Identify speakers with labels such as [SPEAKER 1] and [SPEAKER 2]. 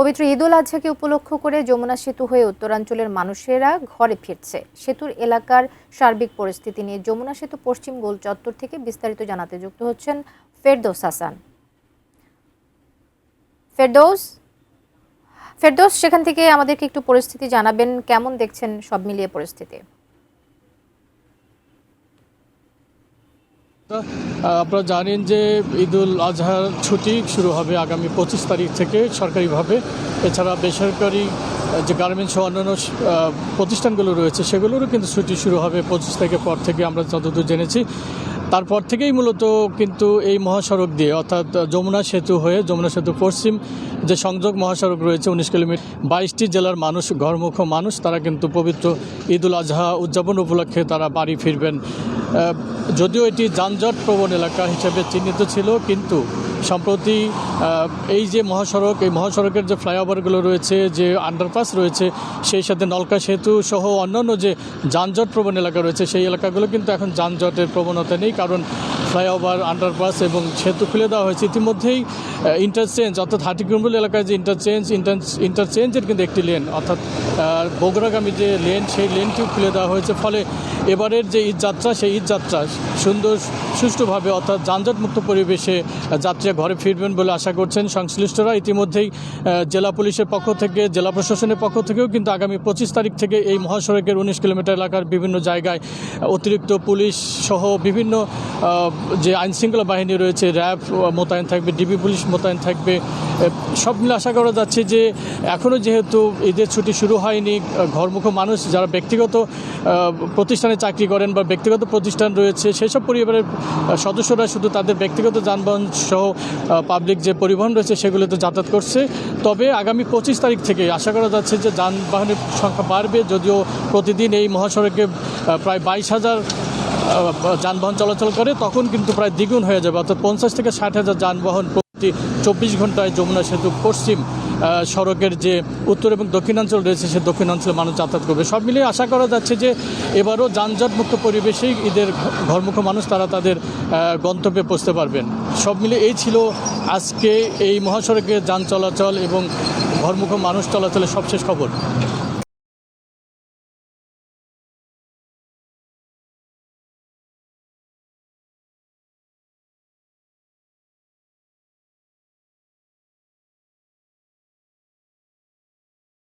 [SPEAKER 1] পবিত্র ঈদ উল আজহাকে উপলক্ষ করে যমুনা সেতু হয়ে উত্তরাঞ্চলের মানুষেরা ঘরে ফিরছে। সেতুর এলাকার সার্বিক পরিস্থিতি নিয়ে যমুনা সেতু পশ্চিম গোল চত্বর থেকে বিস্তারিত জানাতে যুক্ত হচ্ছেন ফেরদৌস হাসান। ফেরদৌস, সেখান থেকে আমাদেরকে একটু পরিস্থিতি জানাবেন, কেমন দেখছেন সব মিলিয়ে পরিস্থিতি?
[SPEAKER 2] আপনারা জানেন যে ঈদ উল আজহার ছুটি শুরু হবে আগামী 25 তারিখ থেকে সরকারিভাবে। এছাড়া বেসরকারি যে গার্মেন্টস সহ অন্যান্য প্রতিষ্ঠানগুলো রয়েছে সেগুলোরও কিন্তু ছুটি শুরু হবে 25 তারিখের পর থেকে, আমরা যতদূর জেনেছি। তারপর থেকেই মূলত কিন্তু এই মহাসড়ক দিয়ে অর্থাৎ যমুনা সেতু হয়ে যমুনা সেতু পশ্চিম যে সংযোগ মহাসড়ক রয়েছে 19 কিলোমিটার, 22টি জেলার মানুষ, ঘরমুখ মানুষ, তারা কিন্তু পবিত্র ঈদ উল আজহা উদযাপন উপলক্ষে তারা বাড়ি ফিরবেন। যদিও এটি যানজট প্রবণ এলাকা হিসেবে চিহ্নিত ছিল, কিন্তু সম্প্রতি এই যে মহাসড়ক, এই মহাসড়কের যে ফ্লাইওভারগুলো রয়েছে, যে আন্ডারপাস রয়েছে, সেই সাথে নলকা সেতু সহ অন্যান্য যে যানজট প্রবণ এলাকা রয়েছে সেই এলাকাগুলো কিন্তু এখন যানজটের প্রবণতা নেই, কারণ ফ্লাইওভার, আন্ডারপাস এবং সেতু খুলে দেওয়া হয়েছে ইতিমধ্যেই। ইন্টারচেঞ্জ অর্থাৎ হাটিকুম্বল এলাকায় যে ইন্টারচেঞ্জের কিন্তু একটি লেন অর্থাৎ বগুড়াগামী যে লেন, সেই লেনটিও খুলে দেওয়া হয়েছে। ফলে এবারের যে ঈদযাত্রা, সেই ঈদযাত্রা সুন্দর সুষ্ঠুভাবে অর্থাৎ যানজটমুক্ত পরিবেশে যাত্রীরা ঘরে ফিরবেন বলে আশা করছেন সংশ্লিষ্টরা। ইতিমধ্যেই জেলা পুলিশের পক্ষ থেকে, জেলা প্রশাসনের পক্ষ থেকেও কিন্তু আগামী 25 তারিখ থেকে এই মহাসড়কের 19 কিলোমিটার এলাকার বিভিন্ন জায়গায় অতিরিক্ত পুলিশ সহ বিভিন্ন যে আইনশৃঙ্খলা বাহিনী রয়েছে, র্যাব মোতায়েন থাকবে, ডিবি পুলিশ মোতায়েন থাকবে। সব মিলে আশা করা যাচ্ছে যে এখনও যেহেতু ঈদের ছুটি শুরু হয়নি, ঘরমুখ মানুষ যারা ব্যক্তিগত প্রতিষ্ঠানে চাকরি করেন বা ব্যক্তিগত প্রতিষ্ঠান রয়েছে সেসব পরিবারের সদস্যরা শুধু তাদের ব্যক্তিগত যানবাহন সহ পাবলিক যে পরিবহন রয়েছে সেগুলোতে যাতায়াত করছে। তবে আগামী 25 তারিখ থেকে আশা করা যাচ্ছে যে যানবাহনের সংখ্যা বাড়বে, যদিও প্রতিদিন এই মহাসড়কে প্রায় 22,000 যানবাহন চলাচল করে, তখন কিন্তু প্রায় দ্বিগুণ হয়ে যাবে, অর্থাৎ 50 থেকে 60,000 যানবাহন প্রতি 24 ঘন্টায় যমুনা সেতু পশ্চিম সড়কের যে উত্তর এবং দক্ষিণাঞ্চল রয়েছে সে দক্ষিণাঞ্চলে মানুষ যাতায়াত করবে। সব মিলিয়ে আশা করা যাচ্ছে যে এবারও যানজটমুক্ত পরিবেশেই ঈদের ঘরমুখ মানুষ তারা তাদের গন্তব্যে পৌঁছতে পারবেন। সব মিলে এই ছিল আজকে এই মহাসড়কে যান চলাচল এবং ঘরমুখ মানুষ চলাচলের সবশেষ খবর।